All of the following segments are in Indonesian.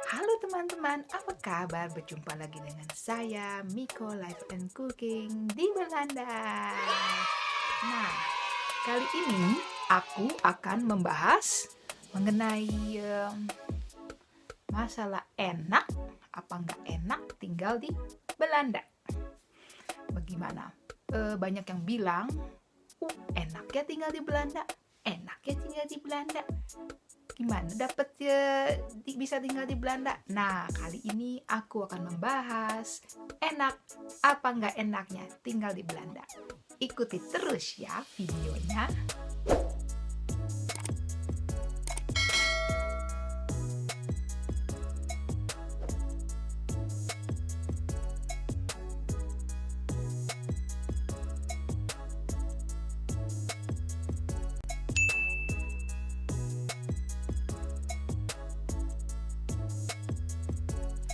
Halo teman-teman, apa kabar? Berjumpa lagi dengan saya, Miko Life and Cooking di Belanda. Nah, kali ini aku akan membahas mengenai masalah enak apa nggak enak tinggal di Belanda. Bagaimana? Banyak yang bilang, enak ya tinggal di Belanda, enak ya tinggal di Belanda. Gimana dapat bisa tinggal di Belanda? Nah, kali ini aku akan membahas enak apa nggak enaknya tinggal di Belanda. Ikuti terus ya videonya.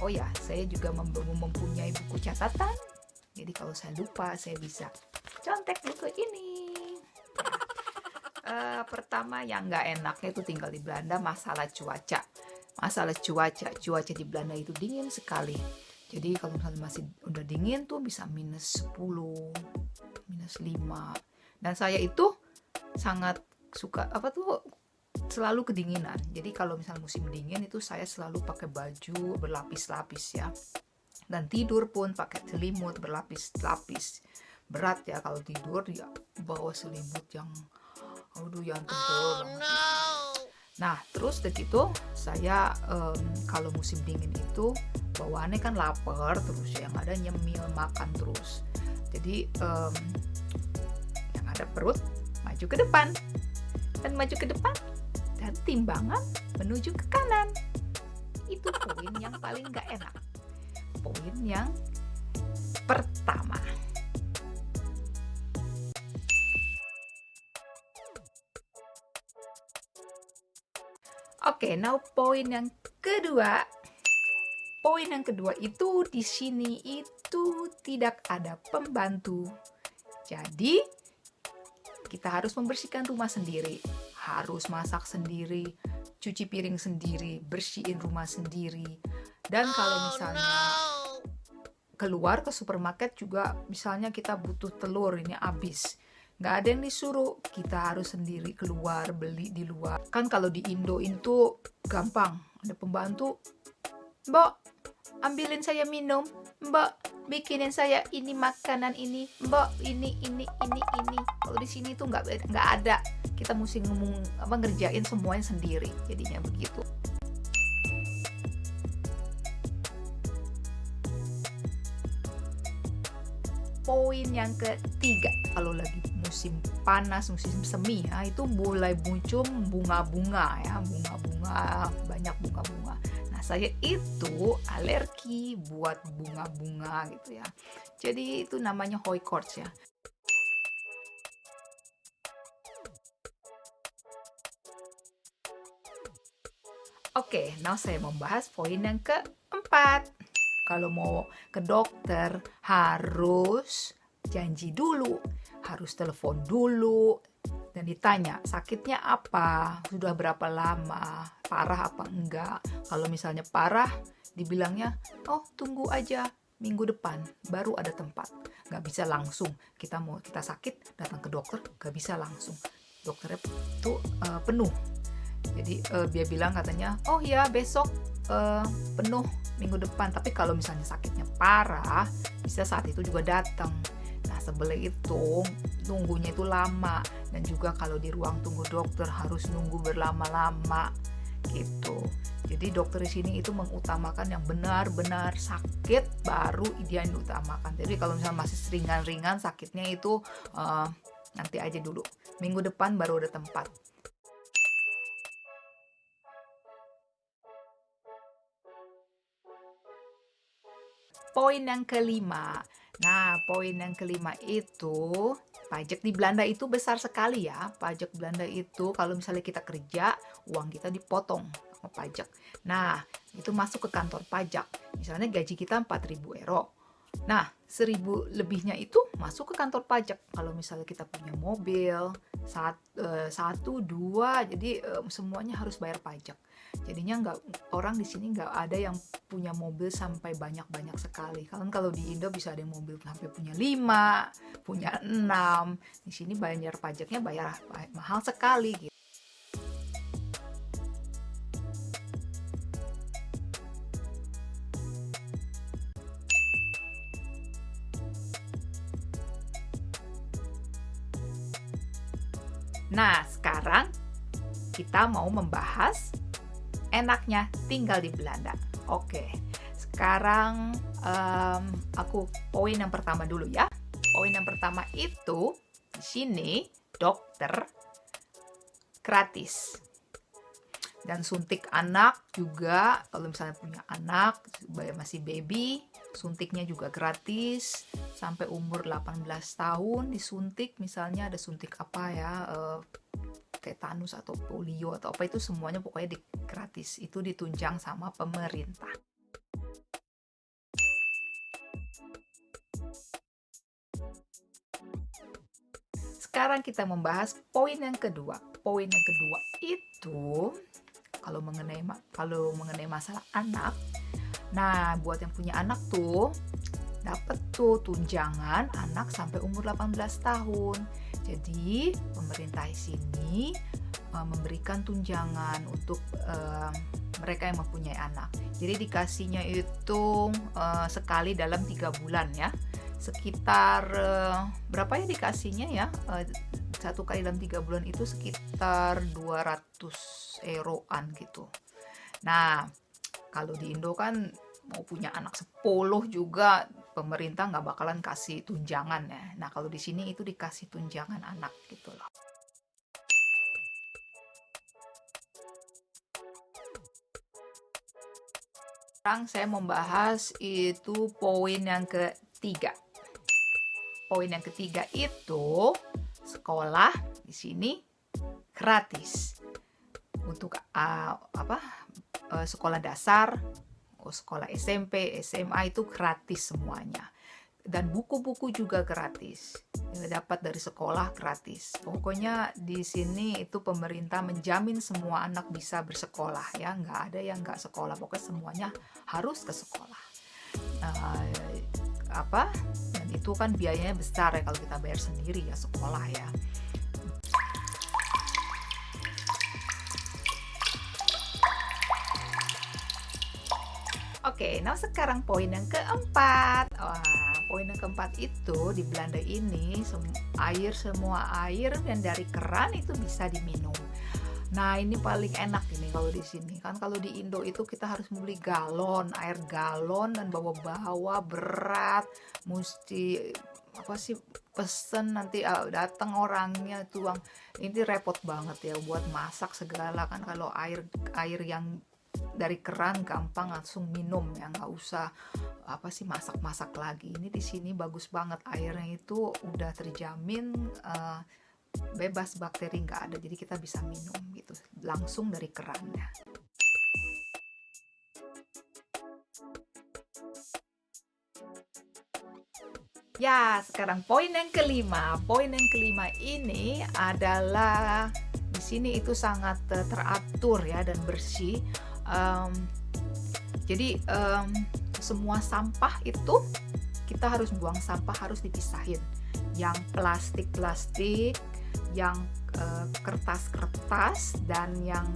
Oh ya, saya juga mempunyai buku catatan. Jadi kalau saya lupa, saya bisa contek buku ini. Pertama yang nggak enaknya itu tinggal di Belanda masalah cuaca. Cuaca di Belanda itu dingin sekali. Jadi kalau misalnya masih udah dingin tuh bisa minus 10, minus 5. Dan saya itu sangat suka selalu kedinginan. Jadi kalau misalnya musim dingin itu saya selalu pakai baju berlapis-lapis ya. Dan tidur pun pakai selimut berlapis-lapis. Berat ya kalau tidur ya bawa selimut yang tebal banget. Nah, terus begitu saya kalau musim dingin itu bawaannya kan lapar terus, yang ada nyemil makan terus. Jadi yang ada perut maju ke depan dan maju ke depan dan timbangan menuju ke kanan. Itu poin yang paling gak enak. Poin yang pertama. Oke, now poin yang kedua. Poin yang kedua itu di sini itu tidak ada pembantu. Jadi kita harus membersihkan rumah sendiri, harus masak sendiri, cuci piring sendiri, bersihin rumah sendiri. Dan kalau misalnya keluar ke supermarket juga, misalnya kita butuh telur, ini habis, nggak ada yang disuruh, kita harus sendiri keluar beli di luar. Kan kalau di Indo itu gampang, ada pembantu, Mbak ambilin saya minum, Mbak bikinin saya ini makanan ini, Mbak ini. Kalau di sini tuh nggak ada, kita mesti ngerjain semuanya sendiri, jadinya begitu. Poin yang ketiga, kalau lagi musim panas, musim semi ya, itu mulai muncul bunga-bunga ya, banyak bunga-bunga. Nah, saya itu alergi buat bunga-bunga gitu ya. Jadi itu namanya hooikoorts ya. Oke, now saya membahas poin yang keempat. Kalau mau ke dokter harus janji dulu, harus telepon dulu, dan ditanya sakitnya apa, sudah berapa lama, parah apa enggak. Kalau misalnya parah, dibilangnya, oh tunggu aja minggu depan baru ada tempat. Nggak bisa langsung, kita sakit datang ke dokter, nggak bisa langsung, dokternya tuh penuh. Jadi dia bilang katanya, oh ya besok penuh minggu depan. Tapi kalau misalnya sakitnya parah, bisa saat itu juga datang. Nah, sebelum itu tunggunya itu lama, dan juga kalau di ruang tunggu dokter harus nunggu berlama-lama gitu. Jadi dokter di sini itu mengutamakan yang benar-benar sakit baru dia yang diutamakan. Jadi kalau misalnya masih ringan-ringan sakitnya itu nanti aja dulu. Minggu depan baru ada tempat. Poin yang kelima. Nah, poin yang kelima itu pajak di Belanda itu besar sekali ya. Pajak Belanda itu kalau misalnya kita kerja, uang kita dipotong sama pajak. Nah, itu masuk ke kantor pajak. Misalnya gaji kita 4.000 euro. Nah, 1.000 lebihnya itu masuk ke kantor pajak. Kalau misalnya kita punya mobil, satu, dua, jadi semuanya harus bayar pajak. Jadinya orang di sini nggak ada yang punya mobil sampai banyak-banyak sekali. Kalau di Indo bisa ada yang mobil sampai punya 5, punya 6. Di sini bayar pajaknya bayar mahal sekali gitu. Nah, sekarang kita mau membahas enaknya tinggal di Belanda. Oke, sekarang aku poin yang pertama dulu ya. Poin yang pertama itu di sini dokter gratis. Dan suntik anak juga, kalau misalnya punya anak masih baby, suntiknya juga gratis sampai umur 18 tahun disuntik. Misalnya ada suntik apa ya, tetanus atau polio atau apa, itu semuanya pokoknya gratis, itu ditunjang sama pemerintah. Sekarang kita membahas poin yang kedua. Poin yang kedua itu kalau mengenai masalah anak. Nah, buat yang punya anak tuh dapat tuh tunjangan anak sampai umur 18 tahun. Jadi, pemerintah di sini memberikan tunjangan untuk mereka yang mempunyai anak. Jadi dikasihnya itu sekali dalam 3 bulan ya. Sekitar berapa ya dikasihnya ya? Satu kali dalam 3 bulan itu sekitar 200 euroan gitu. Nah, kalau di Indo kan mau punya anak 10 juga pemerintah nggak bakalan kasih tunjangan ya. Nah, kalau di sini itu dikasih tunjangan anak gitu loh. Sekarang saya membahas itu poin yang ketiga. Poin yang ketiga itu sekolah di sini gratis untuk sekolah dasar, sekolah SMP, SMA itu gratis semuanya. Dan buku-buku juga gratis, dapat dari sekolah gratis. Pokoknya di sini itu pemerintah menjamin semua anak bisa bersekolah ya, nggak ada yang nggak sekolah, pokoknya semuanya harus ke sekolah. Dan itu kan biayanya besar ya kalau kita bayar sendiri ya sekolah ya. Oke, nah sekarang poin yang keempat. Poin yang keempat itu di Belanda ini semua air yang dari keran itu bisa diminum. Nah, ini paling enak ini kalau di sini. Kan kalau di Indo itu kita harus beli air galon dan bawa-bawa berat, mesti pesen nanti datang orangnya tuang. Ini repot banget ya buat masak segala kan. Kalau air yang dari keran gampang langsung minum ya, nggak usah masak-masak lagi. Ini di sini bagus banget, airnya itu udah terjamin bebas bakteri, nggak ada, jadi kita bisa minum gitu langsung dari kerannya. Ya, sekarang poin yang kelima. Poin yang kelima ini adalah di sini itu sangat teratur ya dan bersih. Jadi semua sampah itu kita harus buang sampah, harus dipisahin. Yang plastik, yang kertas-kertas, dan yang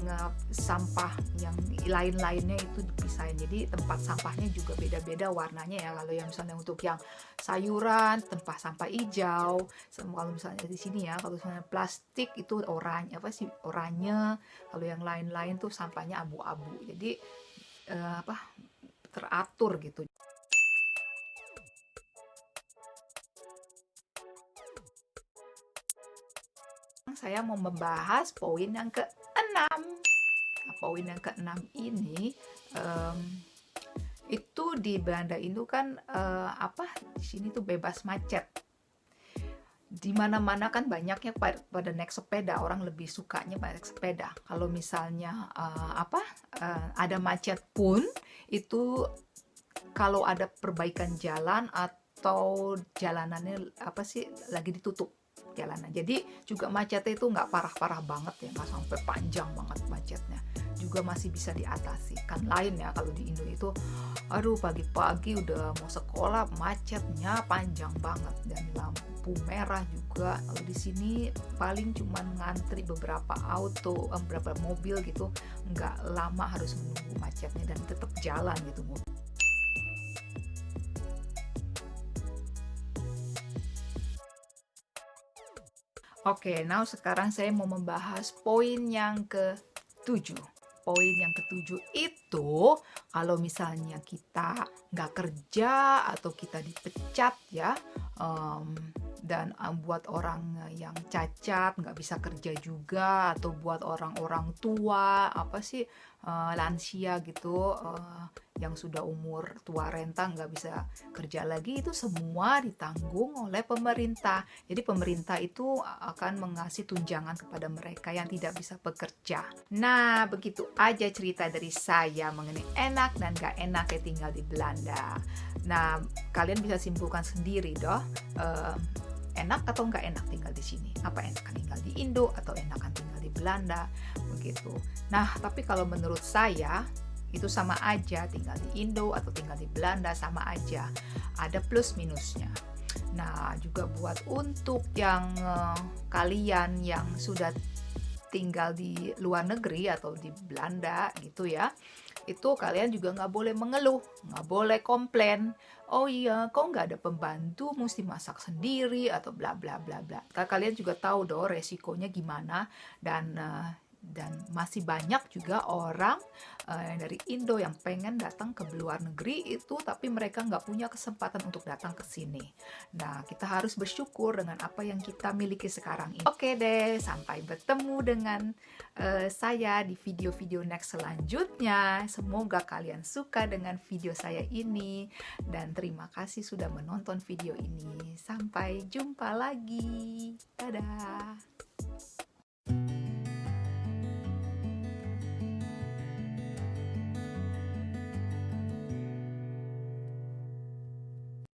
sampah yang lain-lainnya itu dipisahin. Jadi tempat sampahnya juga beda-beda warnanya ya. Kalau yang misalnya untuk yang sayuran, tempat sampah hijau. Kalau misalnya di sini ya, kalau misalnya plastik itu oranye. Kalau yang lain-lain tuh sampahnya abu-abu. Jadi teratur gitu. Saya mau membahas poin yang ke-6. Nah, poin yang ke-6 ini itu di Belanda itu kan di sini tuh bebas macet. Di mana-mana kan banyaknya pada naik sepeda, orang lebih sukanya naik sepeda. Kalau misalnya ada macet pun itu, kalau ada perbaikan jalan atau jalanannya lagi ditutup, jalanan. Jadi juga macetnya itu nggak parah-parah banget ya, nggak sampai panjang banget macetnya. Juga masih bisa diatasi. Kan lain ya kalau di Indo itu, aduh pagi-pagi udah mau sekolah macetnya panjang banget dan lampu merah juga. Kalau di sini paling cuman ngantri beberapa beberapa mobil gitu, nggak lama harus menunggu macetnya dan tetap jalan gitu. Oke, now sekarang saya mau membahas poin yang ke-7. Poin yang ke-7 itu kalau misalnya kita nggak kerja atau kita dipecat ya, dan buat orang yang cacat nggak bisa kerja juga, atau buat orang-orang tua lansia gitu, yang sudah umur tua renta nggak bisa kerja lagi, itu semua ditanggung oleh pemerintah. Jadi pemerintah itu akan mengasih tunjangan kepada mereka yang tidak bisa bekerja. Nah, begitu aja cerita dari saya mengenai enak dan gak enaknya tinggal di Belanda. Nah, kalian bisa simpulkan sendiri doh, enak atau nggak enak tinggal di sini? Apa enakan tinggal di Indo atau enakan tinggal di Belanda? Begitu. Nah, tapi kalau menurut saya itu sama aja, tinggal di Indo atau tinggal di Belanda sama aja. Ada plus minusnya. Nah, juga buat untuk yang kalian yang sudah tinggal di luar negeri atau di Belanda gitu ya, itu kalian juga nggak boleh mengeluh, nggak boleh komplain. Oh iya, kok nggak ada pembantu, mesti masak sendiri atau bla bla bla bla. Kalian juga tahu dong resikonya gimana, dan masih banyak juga orang dari Indo yang pengen datang ke luar negeri itu, tapi mereka nggak punya kesempatan untuk datang ke sini. Nah, kita harus bersyukur dengan apa yang kita miliki sekarang ini. Oke deh, sampai bertemu dengan saya di video-video next selanjutnya. Semoga kalian suka dengan video saya ini, dan terima kasih sudah menonton video ini. Sampai jumpa lagi. Dadah.